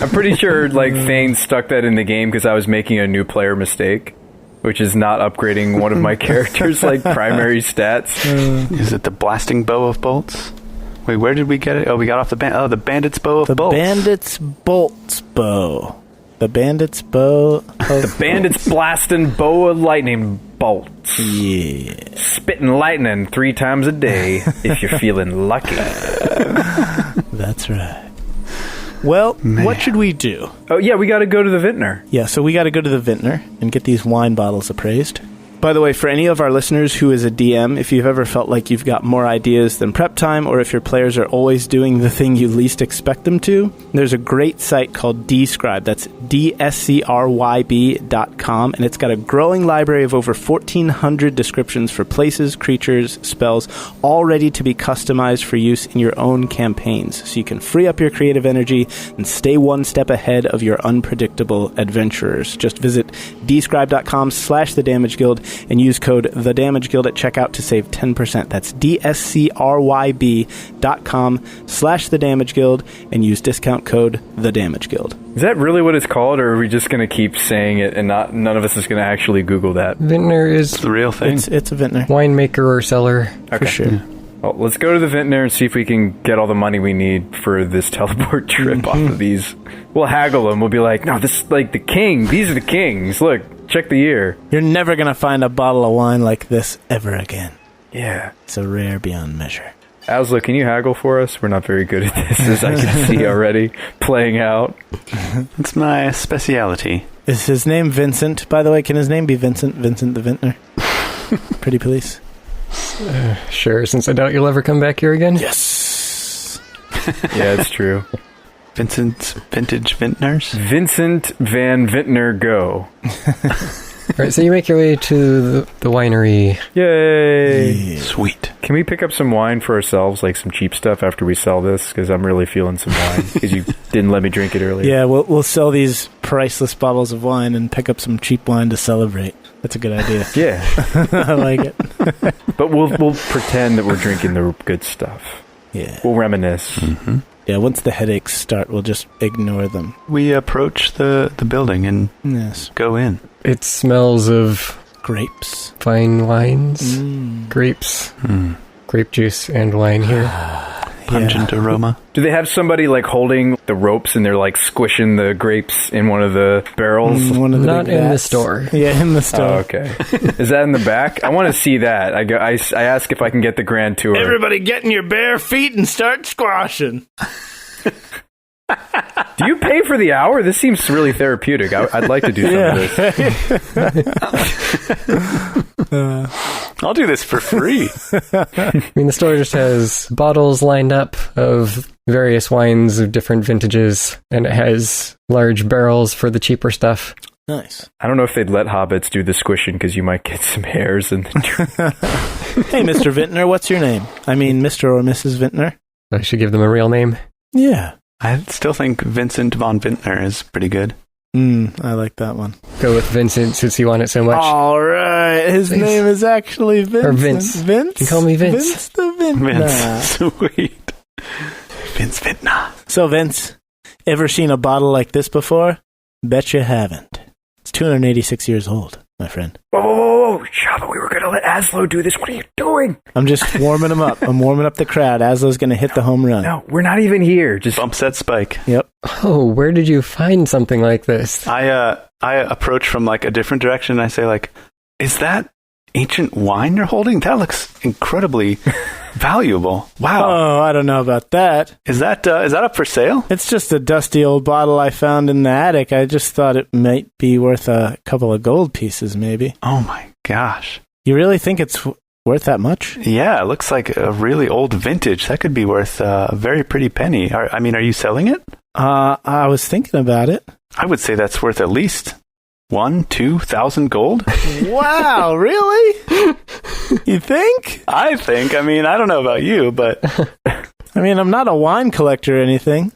I'm pretty sure Thane stuck that in the game because I was making a new player mistake, which is not upgrading one of my characters' primary stats. Is it the blasting bow of bolts? Wait, where did we get it? Oh, we got off the the bandit's bow of bolts. The bandit's bolts bow. The bandit's bow of The bandit's blasting bow of lightning bolts. Yeah. Spitting lightning 3 times a day if you're feeling lucky. That's right. Well, what should we do? Oh, yeah, we got to go to the Vintner. Yeah, so we got to go to the Vintner and get these wine bottles appraised. By the way, for any of our listeners who is a DM, if you've ever felt like you've got more ideas than prep time, or if your players are always doing the thing you least expect them to, there's a great site called Dscribe. That's DSCRYB.com, and it's got a growing library of over 1,400 descriptions for places, creatures, spells, all ready to be customized for use in your own campaigns, so you can free up your creative energy and stay one step ahead of your unpredictable adventurers. Just visit dscribe.com/thedamageguild and use code THEDAMAGEGUILD at checkout to save 10%. That's dscryb.com/thedamageguild and use discount code THEDAMAGEGUILD. Is that really what it's called, or are we just going to keep saying it and none of us is going to actually Google that? Vintner is the real thing. It's a Vintner. Winemaker or seller, for sure. Yeah. Well, let's go to the Vintner and see if we can get all the money we need for this teleport trip off of these. We'll haggle them. We'll be like, no, this is the king. These are the kings. Look, check the year. You're never going to find a bottle of wine like this ever again. Yeah. It's a rare beyond measure. Azlo, can you haggle for us? We're not very good at this, as I can see already, playing out. It's my speciality. Is his name Vincent, by the way? Can his name be Vincent? Vincent the Vintner? Pretty please. Sure, since I doubt you'll ever come back here again. Yes. Yeah, it's true. Vincent's Vintage Vintners? Vincent Van Vintner, go. Alright, so you make your way to the winery. Yay! Yeah. Sweet. Can we pick up some wine for ourselves, like some cheap stuff after we sell this? Because I'm really feeling some wine, because you didn't let me drink it earlier. Yeah, we'll sell these priceless bottles of wine and pick up some cheap wine to celebrate. That's a good idea. Yeah. I like it. But we'll pretend that we're drinking the good stuff. Yeah. We'll reminisce. Mm-hmm. Yeah, once the headaches start, we'll just ignore them. We approach the building and Yes. go in. It smells of Grapes. fine wines, Mm. grapes, Mm. grape juice, and wine here. Pungent aroma. Do they have somebody like holding the ropes and they're like squishing the grapes in one of the barrels? One of the Not big in the vats. store. Yeah, in the store. Oh, okay. Is that in the back? I want to see that. I ask if I can get the grand tour. Everybody get in your bare feet and start squashing. Do you pay for the hour? This seems really therapeutic. I'd like to do some of this. I'll do this for free. I mean, the store just has bottles lined up of various wines of different vintages, and it has large barrels for the cheaper stuff. Nice. I don't know if they'd let hobbits do the squishing because you might get some hairs. And Hey, Mr. Vintner, what's your name? I mean, Mr. or Mrs. Vintner? I should give them a real name. Yeah. I still think Vincent von Vintner is pretty good. I like that one. Go with Vincent since you want it so much. All right. His Thanks. name is actually Vincent. Or Vince. Vince? You can call me Vince. Vince the Vintner. Vince. Sweet. Vince Vintner. So, Vince, ever seen a bottle like this before? Bet you haven't. It's 286 years old, my friend. whoa, Shabba, we were going to let Azlo do this. What are you doing? I'm just warming him up. I'm warming up the crowd. Aslo's going to hit the home run. No, we're not even here. Just Bumps that spike. Yep. Oh, where did you find something like this? I approach from like a different direction and I say like, is that ancient wine you're holding? That looks incredibly valuable. Wow. Oh, I don't know about that. Is that up for sale? It's just a dusty old bottle I found in the attic. I just thought it might be worth a couple of gold pieces, maybe. Oh my gosh. You really think it's worth that much? Yeah, it looks like a really old vintage. That could be worth a very pretty penny. Are you selling it? I was thinking about it. I would say that's worth at least 1,000-2,000 gold. Wow, really? You think? I think. I don't know about you, but I'm not a wine collector or anything.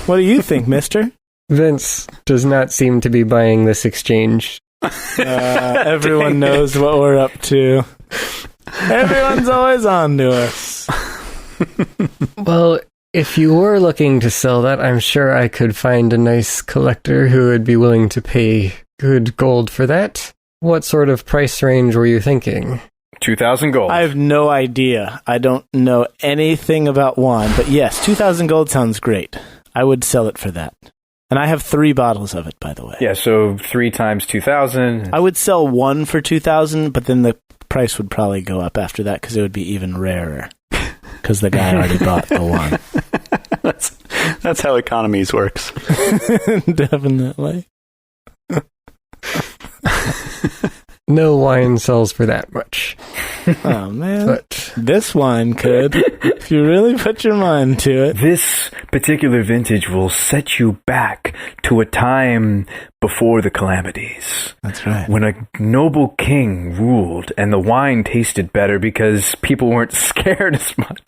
What do you think, mister? Vince does not seem to be buying this exchange. Everyone knows what we're up to. Everyone's always on to us. Well, if you were looking to sell that, I'm sure I could find a nice collector who would be willing to pay good gold for that. What sort of price range were you thinking? 2,000 gold. I have no idea. I don't know anything about wine, but yes, 2,000 gold sounds great. I would sell it for that. And I have 3 bottles of it, by the way. Yeah, so 3 times 2,000. I would sell one for 2,000, but then the price would probably go up after that because it would be even rarer. Because the guy already bought the one. that's how economies works. Definitely. No wine sells for that much. Oh, man. But This wine could, if you really put your mind to it. This particular vintage will set you back to a time before the calamities. That's right. When a noble king ruled and the wine tasted better because people weren't scared as much.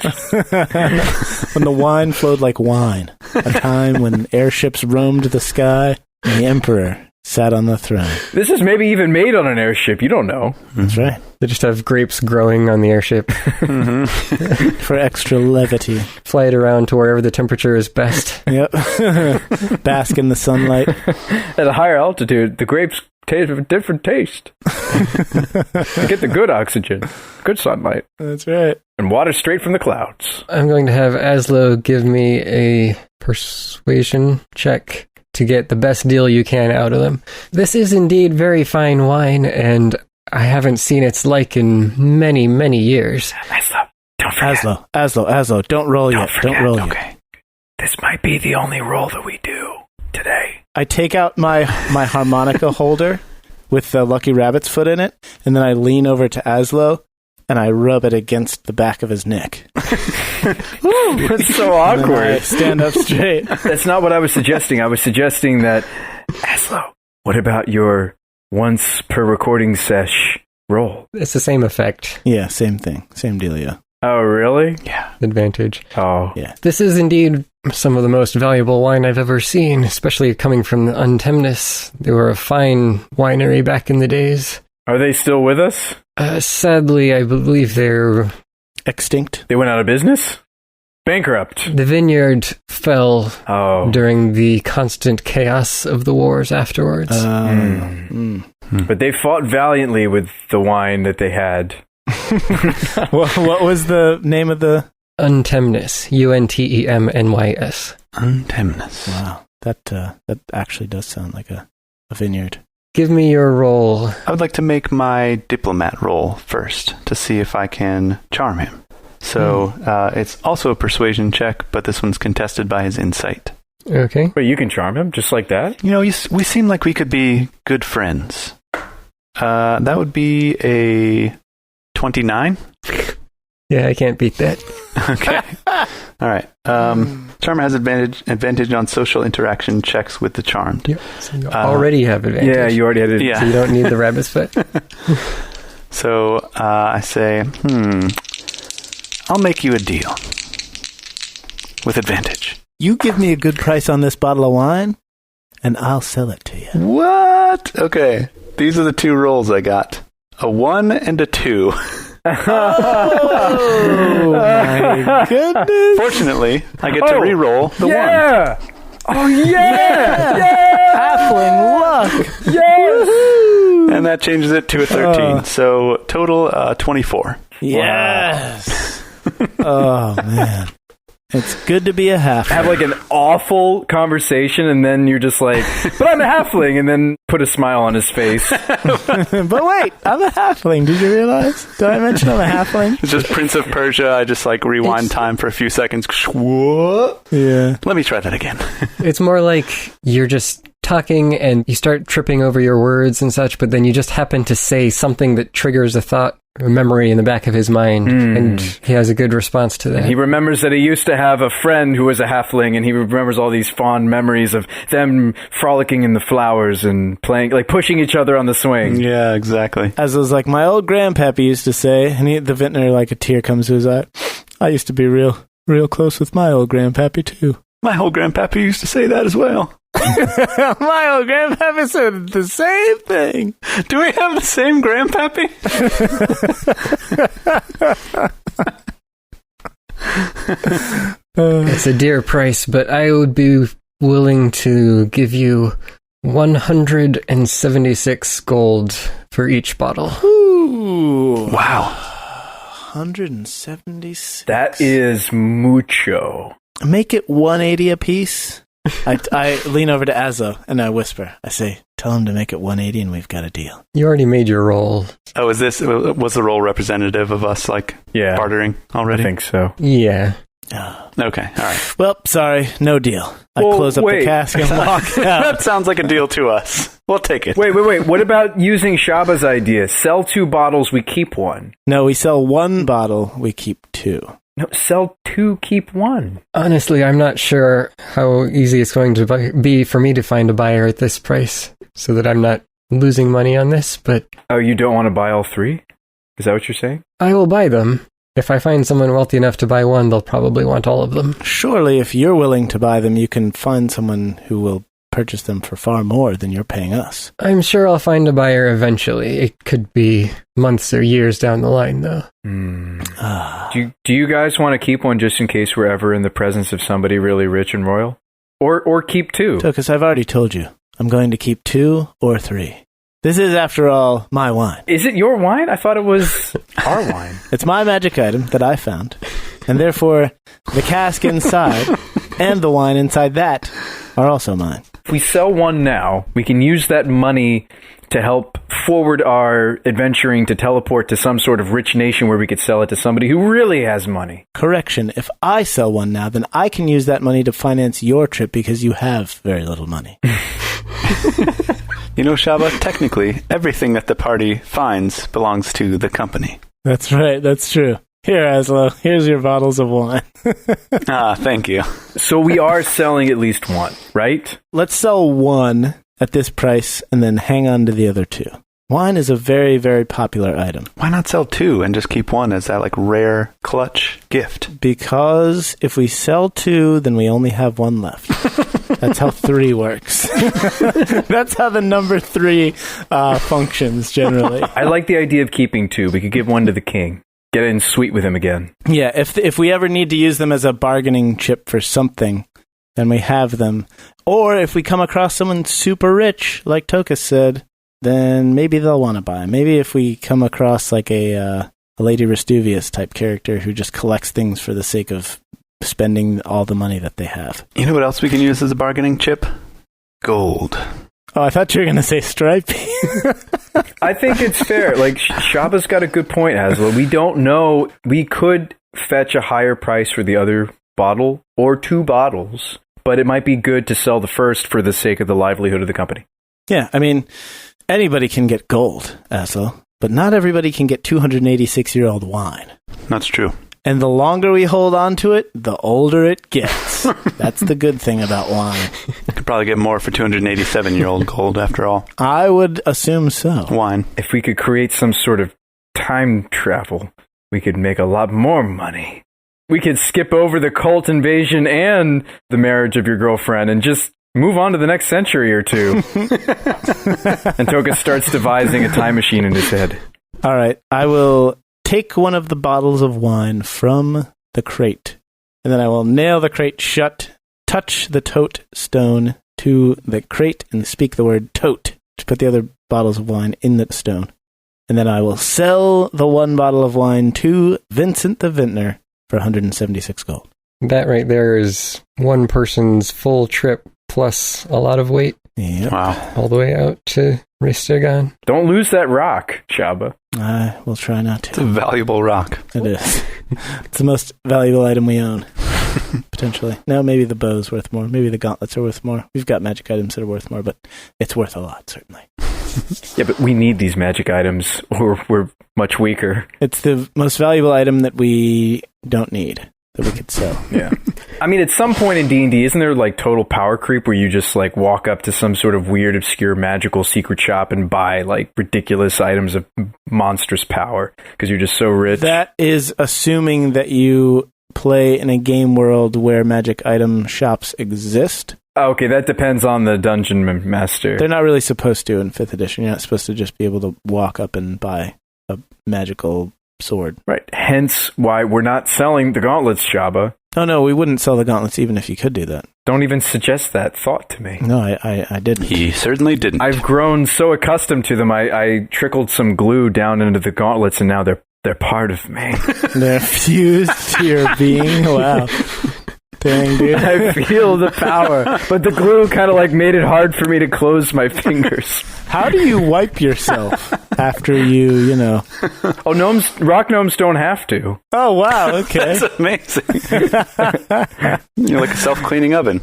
When the wine flowed like wine. A time when airships roamed the sky and the emperor sat on the throne. This is maybe even made on an airship. You don't know. That's right. they just have grapes growing on the airship. For extra levity. Fly it around to wherever the temperature is best. Yep. Bask in the sunlight. At a higher altitude, the grapes taste of a different taste. You get the good oxygen, good sunlight, That's right. and water straight from the clouds. I'm going to have Azlo give me a persuasion check to get the best deal you can out of them. This is indeed very fine wine, and I haven't seen its like in many, many years. Azlo, don't forget. Azlo, don't roll yet. Don't roll yet. Okay. This might be the only roll that we do today. I take out my harmonica holder with the Lucky Rabbit's foot in it, and then I lean over to Azlo, and I rub it against the back of his neck. Ooh, it's so awkward. I stand up straight. That's not what I was suggesting. I was suggesting that, Azlo, what about your once per recording sesh roll? It's the same effect. Yeah, same thing. Same dealio. Oh, really? Yeah. Advantage. Oh. Yeah. This is indeed some of the most valuable wine I've ever seen, especially coming from the Untemnes. They were a fine winery back in the days. Are they still with us? Sadly, I believe they're Extinct. They went out of business? Bankrupt. The vineyard fell Oh. during the constant chaos of the wars afterwards. But they fought valiantly with the wine that they had. What was the name of the... Untemnes. Untemnys. Untemnus. Wow. That actually does sound like a vineyard. Give me your roll. I would like to make my diplomat roll first to see if I can charm him. So it's also a persuasion check, but this one's contested by his insight. Okay. Wait, you can charm him just like that? You know, we seem like we could be good friends. That would be a 29. Yeah, I can't beat that. Okay. All right. Charmer has advantage on social interaction checks with the charmed. Yep. So you already have advantage. Yeah, you already had it. Yeah. So you don't need the rabbit's foot. So I say, I'll make you a deal with advantage. You give me a good price on this bottle of wine, and I'll sell it to you. What? Okay. These are the two rolls I got. A 1 and a 2. Oh, my goodness. Fortunately, I get to re-roll the 1. Oh, yeah! Halfling luck. Yes! And that changes it to a 13. So total 24. Yes. Oh, man. It's good to be a halfling. Have like an awful conversation, and then you're just like, but I'm a halfling, and then put a smile on his face. But wait, I'm a halfling. Did you realize? Did I mention I'm a halfling? It's just Prince of Persia. I just like rewind time for a few seconds. What? Yeah. Let me try that again. It's more like you're just talking and you start tripping over your words and such, but then you just happen to say something that triggers a thought or memory in the back of his mind, and he has a good response to that. He remembers that he used to have a friend who was a halfling, and he remembers all these fond memories of them frolicking in the flowers and playing, like pushing each other on the swing. Yeah, exactly. As it was like my old grandpappy used to say, and the vintner, like a tear comes to his eye. I used to be real close with my old grandpappy too. My old grandpappy used to say that as well. My old grandpappy said the same thing. Do we have the same grandpappy? It's a dear price, but I would be willing to give you 176 gold for each bottle. Ooh. Wow. 176. That is mucho. Make it 180 apiece. I lean over to Azlo and I whisper. I say, tell him to make it 180 and we've got a deal. You already made your roll. Oh, was the role representative of us, like, bartering already? I think so. Yeah. Okay, all right. Well, sorry, no deal. I close up the cask and walk out. That sounds like a deal to us. We'll take it. Wait. What about using Shabba's idea? Sell 2 bottles, we keep 1. No, we sell 1 bottle, we keep 2. No, sell 2, keep 1. Honestly, I'm not sure how easy it's going to be for me to find a buyer at this price, so that I'm not losing money on this, but... Oh, you don't want to buy all 3? Is that what you're saying? I will buy them. If I find someone wealthy enough to buy 1, they'll probably want all of them. Surely, if you're willing to buy them, you can find someone who will purchase them for far more than you're paying us. I'm sure I'll find a buyer eventually. It could be months or years down the line, though. Do you guys want to keep 1 just in case we're ever in the presence of somebody really rich and royal? Or keep 2? Tokas, I've already told you. I'm going to keep 2 or 3. This is, after all, my wine. Is it your wine? I thought it was our wine. It's my magic item that I found. And therefore, the cask inside and the wine inside that are also mine. If we sell one now, we can use that money to help forward our adventuring to teleport to some sort of rich nation where we could sell it to somebody who really has money. Correction. If I sell one now, then I can use that money to finance your trip because you have very little money. You know, Shabba, technically, everything that the party finds belongs to the company. That's right. That's true. Here, Azlo, here's your bottles of wine. Thank you. So we are selling at least one, right? Let's sell one at this price and then hang on to the other two. Wine is a very, very popular item. Why not sell two and just keep one as that like rare clutch gift? Because if we sell two, then we only have one left. That's how 3 works. That's how the number 3 functions generally. I like the idea of keeping 2. We could give one to the king. Get in sweet with him again. Yeah, if we ever need to use them as a bargaining chip for something, then we have them. Or if we come across someone super rich, like Tokas said, then maybe they'll want to buy. Maybe if we come across like a Lady Restuvius type character who just collects things for the sake of spending all the money that they have. You know what else we can use as a bargaining chip? Gold. Oh, I thought you were going to say stripey. I think it's fair. Like, Shabba's got a good point, Azlo. We don't know. We could fetch a higher price for the other bottle or 2 bottles, but it might be good to sell the first for the sake of the livelihood of the company. Yeah, I mean, anybody can get gold, Azlo, but not everybody can get 286-year-old wine. That's true. And the longer we hold on to it, the older it gets. That's the good thing about wine. Could probably get more for 287-year-old gold, after all. I would assume so. Wine. If we could create some sort of time travel, we could make a lot more money. We could skip over the cult invasion and the marriage of your girlfriend and just move on to the next century or two. And Tokas starts devising a time machine in his head. All right, I will take one of the bottles of wine from the crate, and then I will nail the crate shut, touch the tote stone to the crate, and speak the word tote to put the other bottles of wine in the stone. And then I will sell the 1 bottle of wine to Vincent the Vintner for 176 gold. That right there is one person's full trip plus a lot of weight. Yep. Wow. All the way out to Ristegan. Don't lose that rock, Shabba. I will try not It's a to. valuable rock. It is. It's the most valuable item we own. Potentially. No, maybe the bow's worth more. Maybe the gauntlets are worth more. We've got magic items that are worth more, but it's worth a lot, certainly. Yeah, but we need these magic items or we're much weaker. It's the most valuable item that we don't need, that we could sell. Yeah. I mean, at some point in D&D, isn't there like total power creep where you just like walk up to some sort of weird, obscure, magical secret shop and buy like ridiculous items of monstrous power because you're just so rich? That is assuming that you play in a game world where magic item shops exist. Okay, that depends on the dungeon master. They're not really supposed to in 5th edition. You're not supposed to just be able to walk up and buy a magical sword. Right. Hence why we're not selling the gauntlets, Shabba. Oh, no, we wouldn't sell the gauntlets even if you could do that. Don't even suggest that thought to me. No, I didn't. He certainly didn't. I've grown so accustomed to them, I trickled some glue down into the gauntlets, and now they're part of me. They're fused to your being. Wow. Dang, dude. I feel the power, but the glue kind of like made it hard for me to close my fingers. How do you wipe yourself after you know? Oh, rock gnomes don't have to. Oh, wow, okay. That's amazing. You're like a self-cleaning oven.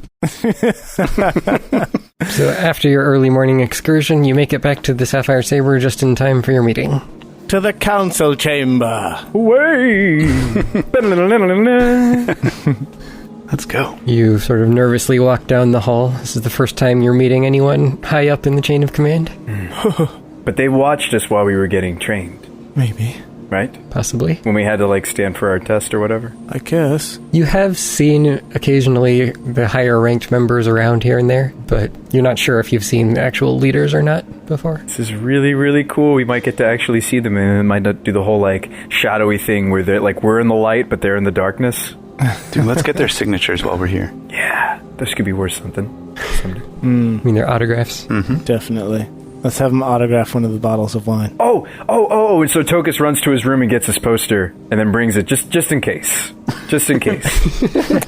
So after your early morning excursion, you make it back to the Sapphire Saber just in time for your meeting. To the council chamber. Way! Let's go. You sort of nervously walk down the hall. This is the first time you're meeting anyone high up in the chain of command. But they watched us while we were getting trained, Maybe. right? Possibly. When we had to like stand for our test or whatever. I guess. You have seen occasionally the higher ranked members around here and there, but you're not sure if you've seen actual leaders or not before. This is really, really cool. We might get to actually see them, and it might not do the whole like shadowy thing where they're like we're in the light, but they're in the darkness. Dude, let's get their signatures while we're here. Yeah, this could be worth something someday. I mean, their autographs. Definitely. Let's have him autograph one of the bottles of wine. Oh! And so Tokas runs to his room and gets his poster, and then brings it just in case. Just in case.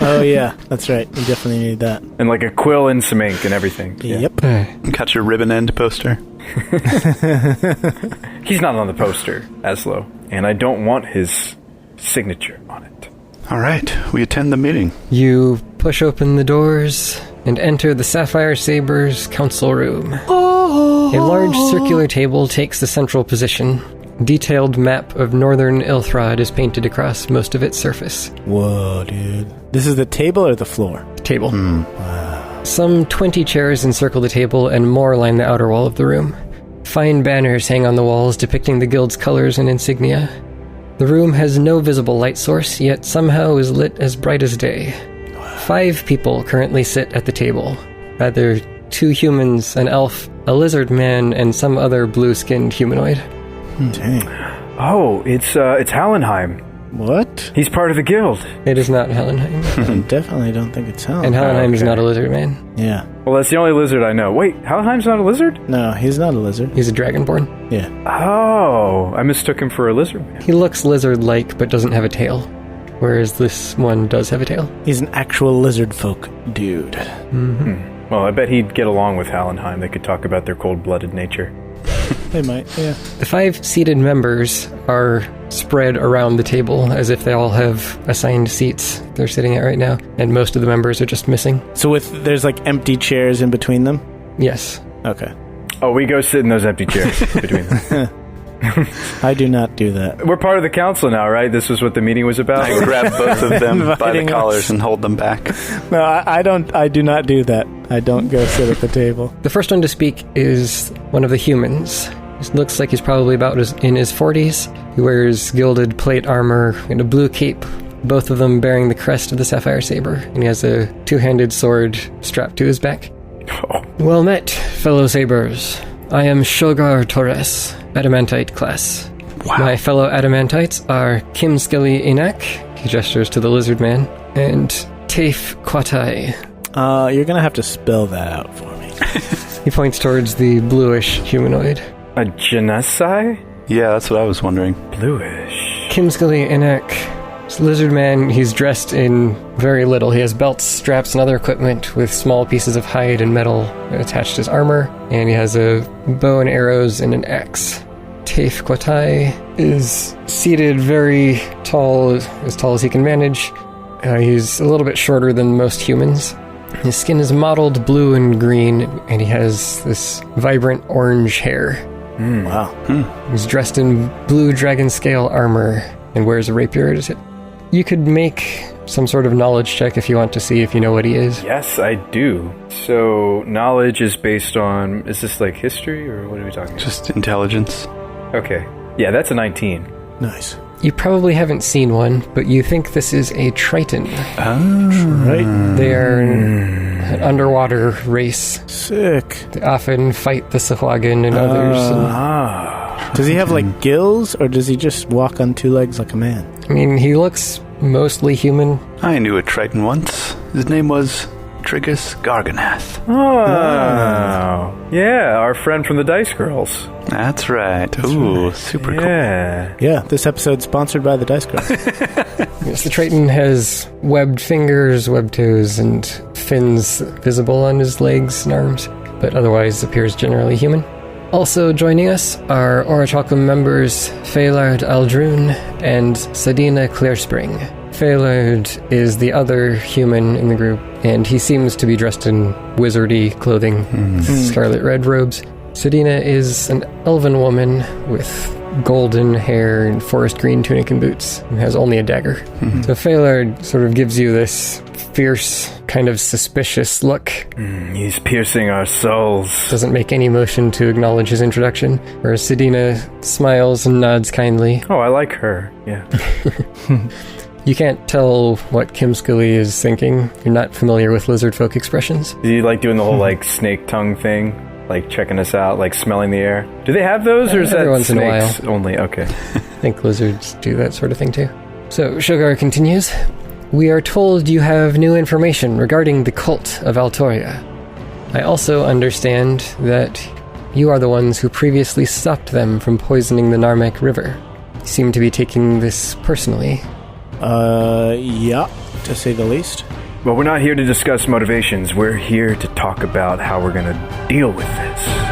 Oh, yeah. That's right. You definitely need that. And like a quill and some ink and everything. Yep. Got your ribbon end poster. He's not on the poster, Azlo, and I don't want his signature on it. All right, we attend the meeting. You push open the doors and enter the Sapphire Saber's council room. A large circular table takes the central position. A detailed map of northern Ilthrod is painted across most of its surface. Whoa, dude. This is the table or the floor? Table. Some 20 chairs encircle the table and more line the outer wall of the room. Fine banners hang on the walls depicting the guild's colors and insignia. The room has no visible light source, yet somehow is lit as bright as day. 5 people currently sit at the table. Rather, 2 humans, an elf, a lizard man, and some other blue-skinned humanoid. Dang. Oh, it's Hallenheim. What? He's part of the guild. It is not Hallenheim. I definitely don't think it's Helen. And Hallenheim is okay. not a lizard man. Yeah. Well, that's the only lizard I know. Wait, Hallenheim's not a lizard? No, he's not a lizard. He's a dragonborn. Yeah. Oh, I mistook him for a lizard man. He looks lizard-like, but doesn't have a tail. Whereas this one does have a tail. He's an actual lizard folk dude. Well, I bet he'd get along with Hallenheim. They could talk about their cold-blooded nature. They might, yeah. The 5 seated members are spread around the table as if they all have assigned seats they're sitting at right now, and most of the members are just missing. So there's like empty chairs in between them? Yes. Okay. Oh, we go sit in those empty chairs between them. I do not do that. We're part of the council now, right? This was what the meeting was about? I grab both of them by the Inviting collars us. and hold them back. No, I don't. I do not do that. I don't go sit at the table. The first one to speak is one of the humans. He looks like he's probably about in his 40s. He wears gilded plate armor and a blue cape, both of them bearing the crest of the Sapphire Saber, and he has a 2-handed sword strapped to his back. Oh. Well met, fellow Sabers. I am Shogar Torres, Adamantite class. Wow. My fellow Adamantites are Kim Skelly Inak, he gestures to the lizard man, and Tafe Kwatai. You're gonna have to spell that out for me. He points towards the bluish humanoid. A genocide? Yeah, that's what I was wondering. Bluish. Kim Skelly Inak. This lizard man, he's dressed in very little. He has belts, straps, and other equipment with small pieces of hide and metal attached to his armor, and he has a bow and arrows and an axe. Tafe Kwatai is seated very tall as he can manage. He's a little bit shorter than most humans. His skin is mottled blue and green, and he has this vibrant orange hair. Wow. He's dressed in blue dragon scale armor and wears a rapier at his hip. You could make some sort of knowledge check if you want to see if you know what he is. Yes, I do. So, knowledge is based on... Is this like history, or what are we talking about? Just intelligence. Okay. Yeah, that's a 19. Nice. You probably haven't seen one, but you think this is a Triton. Right. They are an underwater race. Sick. They often fight the Sahuagin and others. Does he have like gills, or does he just walk on 2 legs like a man? I mean, he looks mostly human. I knew a Triton once. His name was Trigus Garganath. Oh. Yeah, our friend from the Dice Girls. That's right. Ooh, super cool. Yeah. Yeah, this episode's sponsored by the Dice Girls. Yes, the Triton has webbed fingers, webbed toes, and fins visible on his legs and arms, but otherwise appears generally human. Also joining us are Orichalcum members Phalard Aldrun and Sadina Clearspring. Phalard is the other human in the group, and he seems to be dressed in wizardy clothing, scarlet red robes. Sadina is an elven woman with golden hair and forest green tunic and boots, and has only a dagger. So Phalard sort of gives you this fierce, kind of suspicious look. He's piercing our souls. Doesn't make any motion to acknowledge his introduction, whereas Sadina smiles and nods kindly. Oh, I like her. Yeah. You can't tell what Kim Scully is thinking. You're not familiar with lizard folk expressions. Is he like doing the whole like snake tongue thing? Like checking us out, like smelling the air? Do they have those, or is Every that once in a snakes only? Okay. I think lizards do that sort of thing too. So, Shogar continues. We are told you have new information regarding the cult of Altoria. I also understand that you are the ones who previously stopped them from poisoning the Narmek River. You seem to be taking this personally. Yeah, to say the least. Well, we're not here to discuss motivations. We're here to talk about how we're going to deal with this.